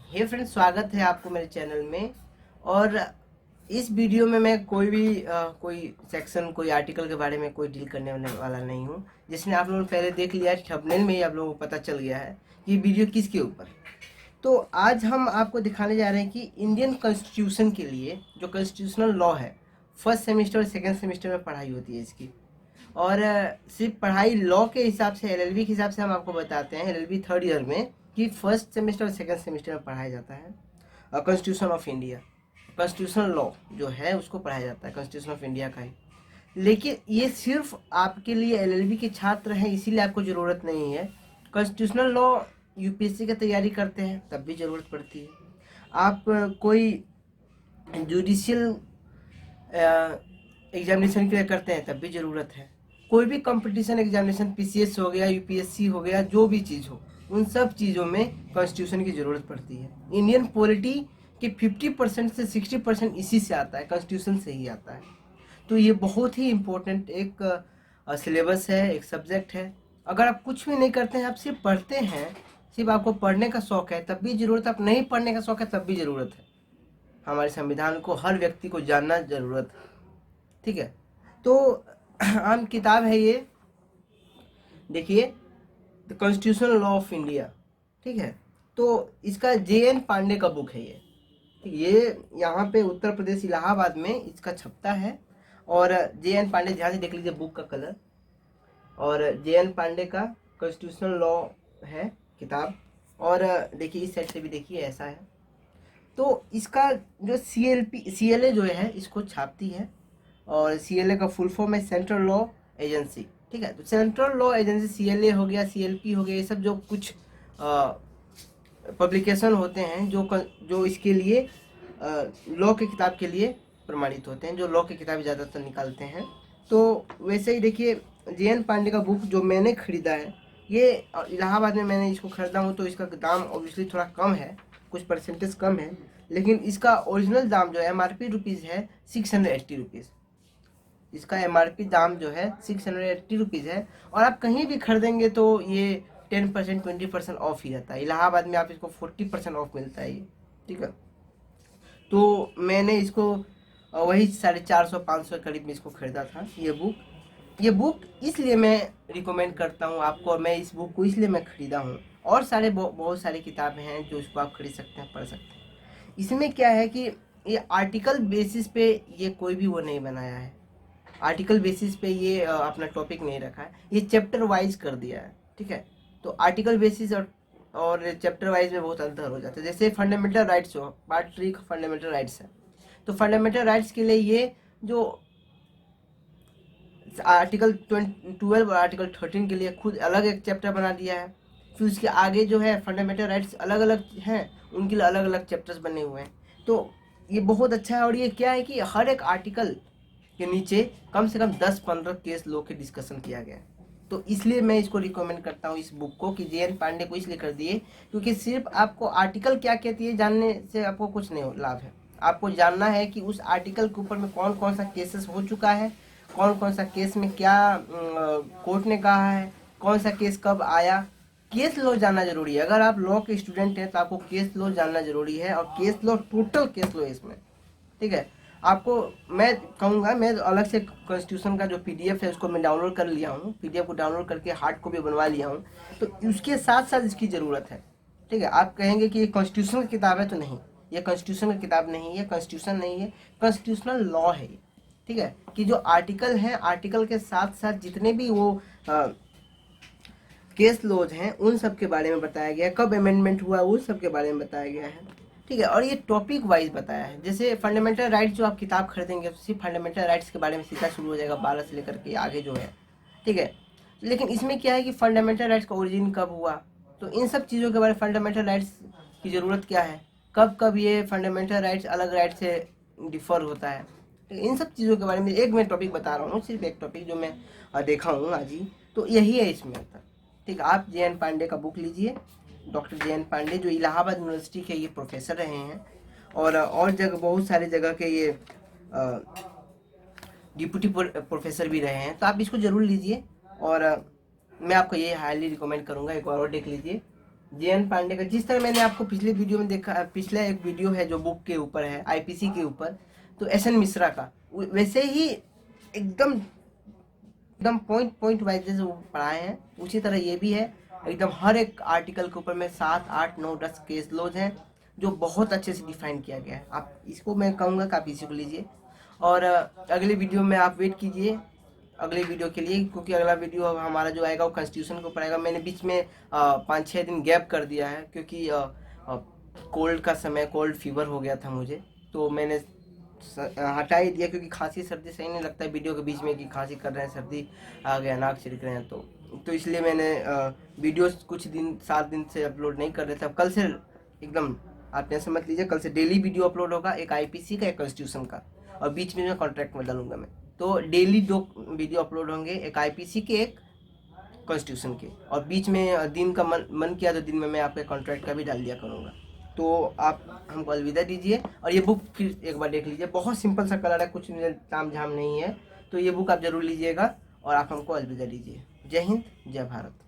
हे friends, स्वागत है आपको मेरे चैनल में। और इस वीडियो में मैं कोई सेक्शन कोई आर्टिकल के बारे में कोई डील करने वाला नहीं हूँ। जिसने आप लोगों ने पहले देख लिया है, थंबनेल में ही आप लोगों को पता चल गया है कि वीडियो किसके ऊपर। तो आज हम आपको दिखाने जा रहे हैं कि इंडियन कॉन्स्टिट्यूशन के लिए जो कॉन्स्टिट्यूशनल लॉ है, फर्स्ट सेमेस्टर और सेकेंड सेमेस्टर में पढ़ाई होती है इसकी। और सिर्फ पढ़ाई लॉ के हिसाब से, एलएलबी के हिसाब से हम आपको बताते हैं एलएलबी थर्ड ईयर में कि फर्स्ट सेमेस्टर और सेकंड सेमेस्टर में पढ़ाया जाता है constitution of India. Constitutional law जो है उसको पढ़ाया जाता है कॉन्स्टिट्यूशन ऑफ इंडिया का ही। लेकिन ये सिर्फ आपके लिए एलएलबी के छात्र हैं इसीलिए आपको ज़रूरत नहीं है। कॉन्स्टिट्यूशनल लॉ यूपीएससी की तैयारी करते हैं तब भी ज़रूरत पड़ती है। आप कोई जुडिशियल एग्जामिनेशन के लिए करते हैं तब भी ज़रूरत है। कोई भी कंपटीशन एग्जामिनेशन, पीसीएस हो गया, यूपीएससी हो गया, जो भी चीज़ हो, उन सब चीज़ों में कॉन्स्टिट्यूशन की ज़रूरत पड़ती है। इंडियन पॉलिटी के 50% से 60% इसी से आता है, कॉन्स्टिट्यूशन से ही आता है। तो ये बहुत ही इम्पोर्टेंट एक सिलेबस है, एक सब्जेक्ट है। अगर आप कुछ भी नहीं करते हैं, आप सिर्फ पढ़ते हैं, सिर्फ आपको पढ़ने का शौक़ है तब भी ज़रूरत है, आप नहीं पढ़ने का शौक़ है तब भी ज़रूरत है। हमारे संविधान को हर व्यक्ति को जानना ज़रूरत है, ठीक है। तो आम किताब है ये, देखिए, the constitutional law of India, ठीक है। तो इसका JN पांडे का बुक है ये, ठीक। ये यहाँ पे उत्तर प्रदेश इलाहाबाद में इसका छपता है। और JN पांडे, ध्यान से देख लीजिए बुक का कलर। और JN पांडे का कॉन्स्टिट्यूशनल लॉ है किताब। और देखिए इस साइड से भी देखिए ऐसा है। तो इसका जो CLA जो है इसको छापती है। और CLA का फुल फॉर्म है सेंट्रल लॉ एजेंसी, ठीक है। तो सेंट्रल लॉ एजेंसी CLA हो गया, CLP हो गया, ये सब जो कुछ पब्लिकेशन होते हैं जो इसके लिए लॉ की किताब के लिए प्रमाणित होते हैं, जो लॉ की किताब ज़्यादातर निकालते हैं। तो वैसे ही देखिए JN पांडे का बुक जो मैंने ख़रीदा है, ये इलाहाबाद में मैंने इसको ख़रीदा हूँ। तो इसका दाम ऑब्वियसली थोड़ा कम है, कुछ परसेंटेज कम है। लेकिन इसका ओरिजिनल दाम जो है MRP रुपीज़ है 680 रुपीज़। इसका MRP दाम जो है 680 रुपीज़ है। और आप कहीं भी खरीदेंगे तो ये 10% 20% ऑफ ही रहता है। इलाहाबाद में आप इसको 40% ऑफ मिलता है ये, ठीक है। तो मैंने इसको वही 450 500 करीब में इसको ख़रीदा था ये बुक इसलिए मैं रिकमेंड करता हूँ आपको, और मैं इस बुक को इसलिए मैं ख़रीदा हूँ। और बहुत सारी किताबें हैं जो इसको आप खरीद सकते हैं, पढ़ सकते हैं। इसमें क्या है कि ये आर्टिकल बेसिस पे ये कोई भी वो नहीं बनाया है। आर्टिकल बेसिस पे ये अपना टॉपिक नहीं रखा है, ये चैप्टर वाइज कर दिया है, ठीक है। तो आर्टिकल बेसिस और चैप्टर वाइज में बहुत अंतर हो जाता है। जैसे फंडामेंटल राइट्स हो, पार्ट 3 का फंडामेंटल राइट्स है। तो फंडामेंटल राइट्स के लिए ये जो आर्टिकल 12 और आर्टिकल 13 के लिए खुद अलग एक चैप्टर बना दिया है। फिर उसके आगे जो है फंडामेंटल राइट्स अलग अलग हैं, उनके लिए अलग अलग चैप्टर्स बने हुए हैं। तो ये बहुत अच्छा है। और ये क्या है कि हर एक आर्टिकल के नीचे कम से कम 10-15 केस लॉ के डिस्कशन किया गया है। तो इसलिए मैं इसको रिकमेंड करता हूँ इस बुक को, कि JN पांडे को इसलिए कर दिए क्योंकि सिर्फ आपको आर्टिकल क्या कहती है जानने से आपको कुछ नहीं लाभ है। आपको जानना है कि उस आर्टिकल के ऊपर में कौन कौन सा केसेस हो चुका है, कौन कौन सा केस में क्या कोर्ट ने कहा है, कौन सा केस कब आया। केस लॉ जानना जरूरी है। अगर आप लॉ के स्टूडेंट हैं तो आपको केस लॉ जानना जरूरी है। और case law, total case law इसमें, ठीक है। आपको मैं कहूँगा, मैं अलग से कॉन्स्टिट्यूशन का जो PDF है उसको मैं डाउनलोड कर लिया हूँ। PDF को डाउनलोड करके हार्ड कॉपी बनवा लिया हूँ। तो उसके साथ साथ इसकी ज़रूरत है, ठीक है। आप कहेंगे कि ये कॉन्स्टिट्यूशन की किताब है, तो नहीं, ये कॉन्स्टिट्यूशन की किताब नहीं है, कॉन्स्टिट्यूशन नहीं है, कॉन्स्टिट्यूशनल लॉ है ये, ठीक है। कि जो आर्टिकल हैं, आर्टिकल के साथ साथ जितने भी वो केस लॉज हैं उन सब के बारे में बताया गया है, कब अमेंडमेंट हुआ उन सब के बारे में बताया गया है, ठीक है। और ये टॉपिक वाइज बताया है। जैसे फंडामेंटल राइट्स जो आप किताब खरीदेंगे तो सिर्फ फंडामेंटल राइट्स के बारे में सीधा शुरू हो जाएगा 12 से लेकर के आगे जो है, ठीक है। लेकिन इसमें क्या है कि फंडामेंटल राइट्स का ओरिजिन कब हुआ, तो इन सब चीज़ों के बारे में, फंडामेंटल राइट्स की ज़रूरत क्या है, कब कब ये फंडामेंटल राइट्स अलग राइट से डिफर होता है, तो इन सब चीज़ों के बारे में एक मैं टॉपिक बता रहा हूँ, सिर्फ एक टॉपिक जो मैं देखा हूँ आज ही। तो यही है इसमें अंतर, ठीक है। आप JN पांडे का बुक लीजिए। डॉक्टर JN पांडे जो इलाहाबाद यूनिवर्सिटी के ये प्रोफेसर रहे हैं, और जगह बहुत सारे जगह के ये डिप्यूटी प्रोफेसर भी रहे हैं। तो आप इसको ज़रूर लीजिए। और मैं आपको ये हाईली रिकमेंड करूँगा, एक बार और देख लीजिए। JN पांडे का, जिस तरह मैंने आपको पिछले वीडियो में देखा, पिछला एक वीडियो है जो बुक के ऊपर है, IPC के ऊपर, तो SN मिश्रा का, वैसे ही एकदम एकदम पॉइंट वाइज जैसे वो पढ़ाए हैं, उसी तरह ये भी है। एकदम हर एक आर्टिकल के ऊपर में 7, 8, 9, 10 केस लॉज हैं जो बहुत अच्छे से डिफाइन किया गया है। आप इसको, मैं कहूँगा कि आप इसी को लीजिए, और अगले वीडियो में आप वेट कीजिए अगले वीडियो के लिए, क्योंकि अगला वीडियो हमारा जो आएगा वो कॉन्स्टिट्यूशन के ऊपर आएगा। मैंने बीच में 5-6 दिन गैप कर दिया है, क्योंकि कोल्ड का समय, कोल्ड फीवर हो गया था मुझे, तो मैंने हटा ही दिया, क्योंकि खांसी सर्दी सही नहीं लगता है वीडियो के बीच में कि खांसी कर रहे हैं, सर्दी आ गया, नाक छिड़क रहे हैं, तो इसलिए मैंने वीडियोस कुछ दिन 7 दिन से अपलोड नहीं कर रहे थे। अब कल से एकदम आप टेंशन मत लीजिए, कल से डेली वीडियो अपलोड होगा, एक IPC का, एक कॉन्स्टिट्यूशन का, और बीच में कॉन्ट्रैक्ट में डालूंगा मैं। तो डेली 2 वीडियो अपलोड होंगे, एक IPC के, एक कॉन्स्टिट्यूशन के, और बीच में दिन का मन किया तो दिन में मैं आपके कॉन्ट्रैक्ट का भी डाल दिया करूँगा। तो आप हमको अलविदा दीजिए, और ये बुक फिर एक बार देख लीजिए, बहुत सिंपल सा कलर है, कुछ ताम झाम नहीं है, तो ये बुक आप जरूर लीजिएगा, और आप हमको अलविदा दीजिए। जय हिंद, जय भारत।